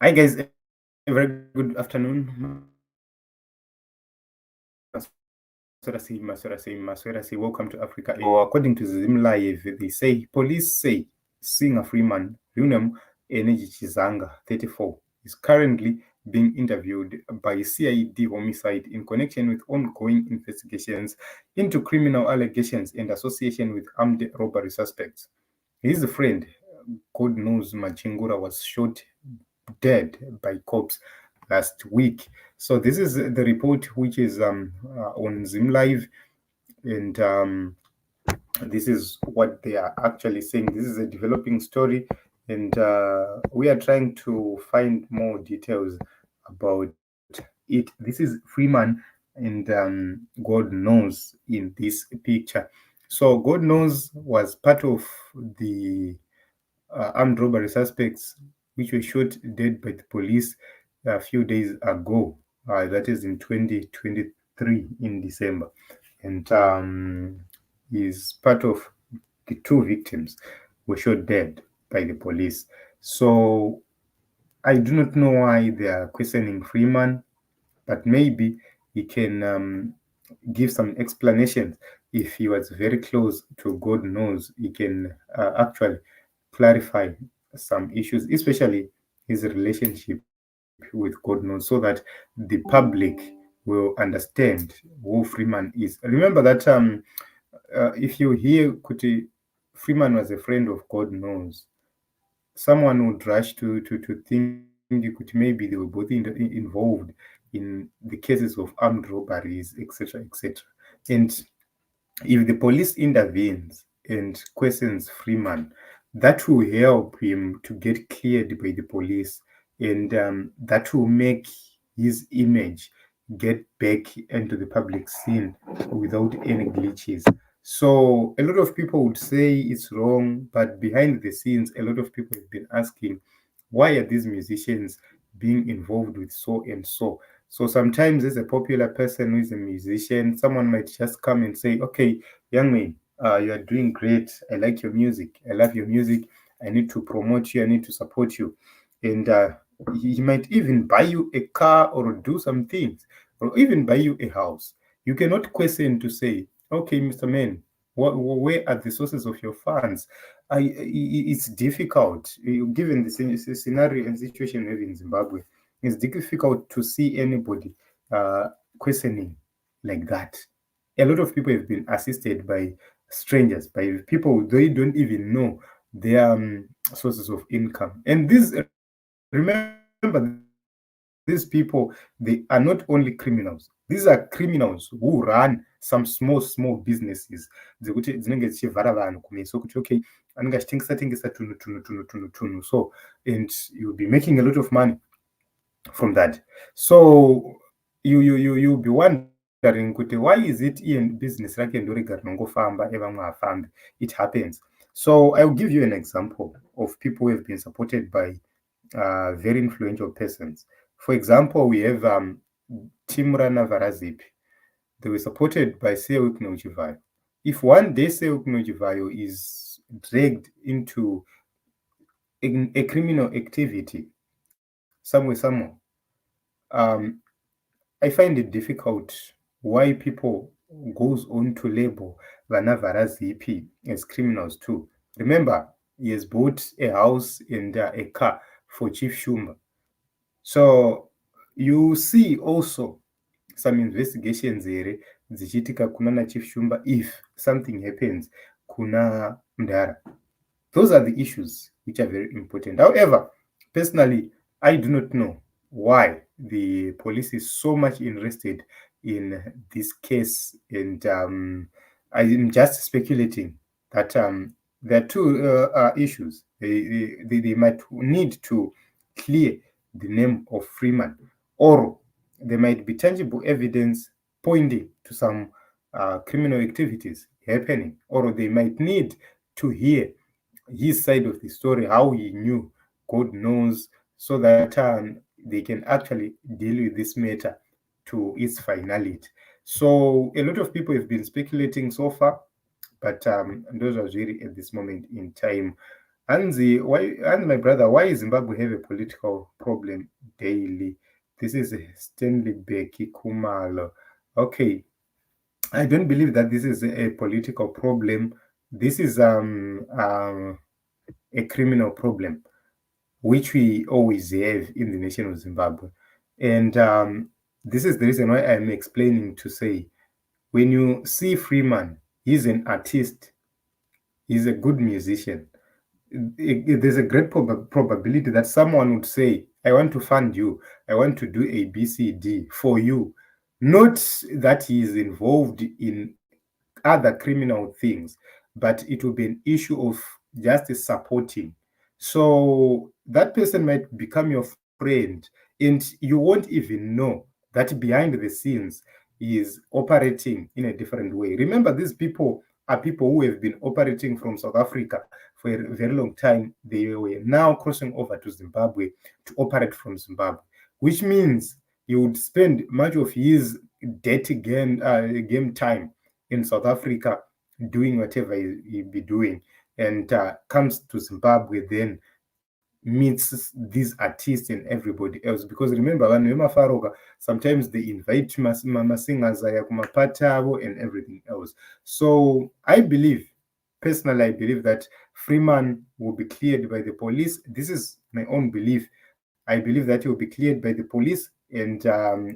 Hi guys, a very good afternoon. Maswera say welcome to Africa. According to Zim Live, police say singer Freeman, real name Energy Chizanga, 34, is currently being interviewed by CID Homicide in connection with ongoing investigations into criminal allegations and association with armed robbery suspects. His friend, Godknows Machingura, was shot dead by cops last week. So this is the report which is on Zim Live, and this is what they are actually saying. This is a developing story, and we are trying to find more details about it. This is Freeman, and God knows in this picture. So God knows was part of the armed robbery suspects which were shot dead by the police a few days ago. That is in 2023 in December. And is part of the two victims were shot dead by the police. So I do not know why they are questioning Freeman, but maybe he can give some explanations. If he was very close to God knows, he can actually clarify some issues, especially his relationship with God knows, so that the public will understand who Freeman is. Remember that if you hear Kuti, Freeman was a friend of God knows, someone would rush to think Kuti maybe they were both involved in the cases of armed robberies, etc., etc. And if the police intervenes and questions Freeman, that will help him to get cleared by the police, and that will make his image get back into the public scene without any glitches. So a lot of people would say it's wrong, but behind the scenes, a lot of people have been asking, why are these musicians being involved with so and so? So sometimes, as a popular person who is a musician, someone might just come and say, okay, young man, you are doing great. I like your music. I love your music. I need to promote you. I need to support you. And he might even buy you a car or do some things, or even buy you a house. You cannot question to say, okay, Mr. Man, where are the sources of your funds? It's difficult, given the scenario and situation we have in Zimbabwe. It's difficult to see anybody uh, questioning like that. A lot of people have been assisted by strangers, by people they don't even know their sources of income. And these, remember, these people, they are not only criminals. These are criminals who run some small businesses dzekuti dzinenge dzichivhara vanhu kumeso kuti okay anenge achitengesa tunhu so, and you'll be making a lot of money from that. So you'll be wondering kuti why is it in business rake ndorega rinongofamba evamwe hafambi. It happens. So I'll give you an example of people who have been supported by very influential persons. For example, we have Timrana Varazipi. They were supported by Seuk Nochivayo. If one day Seuk Nochivayo is dragged into a criminal activity somewhere, I find it difficult why people goes on to label Vanavara ZP as criminals too. Remember, he has bought a house and a car for Chief Shumba. So you see also some investigations here dzichiitika kuna Chief Shumba if something happens kuna Mdara. Those are the issues which are very important. However, personally, I do not know why the police is so much interested in this case, and I'm just speculating that there are two issues. They might need to clear the name of Freeman, or there might be tangible evidence pointing to some criminal activities happening, or they might need to hear his side of the story, how he knew, God knows, so that they can actually deal with this matter to its finality. So a lot of people have been speculating so far, but those are really at this moment in time. Anzi, why, and my brother, why Zimbabwe have a political problem daily? This is Stanley Becky Kumalo. Okay, I don't believe that this is a political problem. This is a criminal problem, which we always have in the nation of Zimbabwe. And this is the reason why I'm explaining to say, when you see Freeman, he's an artist, he's a good musician. There's a great probability that someone would say, I want to fund you, I want to do A, B, C, D for you. Not that he is involved in other criminal things, but it will be an issue of just supporting. So that person might become your friend, and you won't even know that behind the scenes he is operating in a different way. Remember, these people are people who have been operating from South Africa for a very long time. They were now crossing over to Zimbabwe to operate from Zimbabwe, which means he would spend much of his dirty game time in South Africa doing whatever he be doing, and comes to Zimbabwe, then meets these artists and everybody else. Because remember, vanhu vemafaroka, sometimes they invite masingers aya kumapata avo and everything else. So I believe, personally, I believe that Freeman will be cleared by the police. This is my own belief. I believe that he will be cleared by the police, and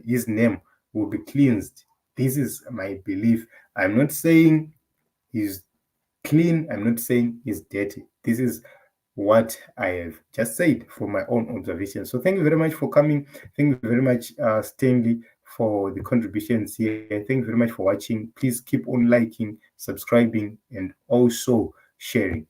his name will be cleansed. This is my belief. I'm not saying he's clean, I'm not saying he's dirty. This is what I have just said from my own observation. So thank you very much for coming. Thank you very much, Stanley, for the contributions here. Thank you very much for watching. Please keep on liking, subscribing, and also sharing.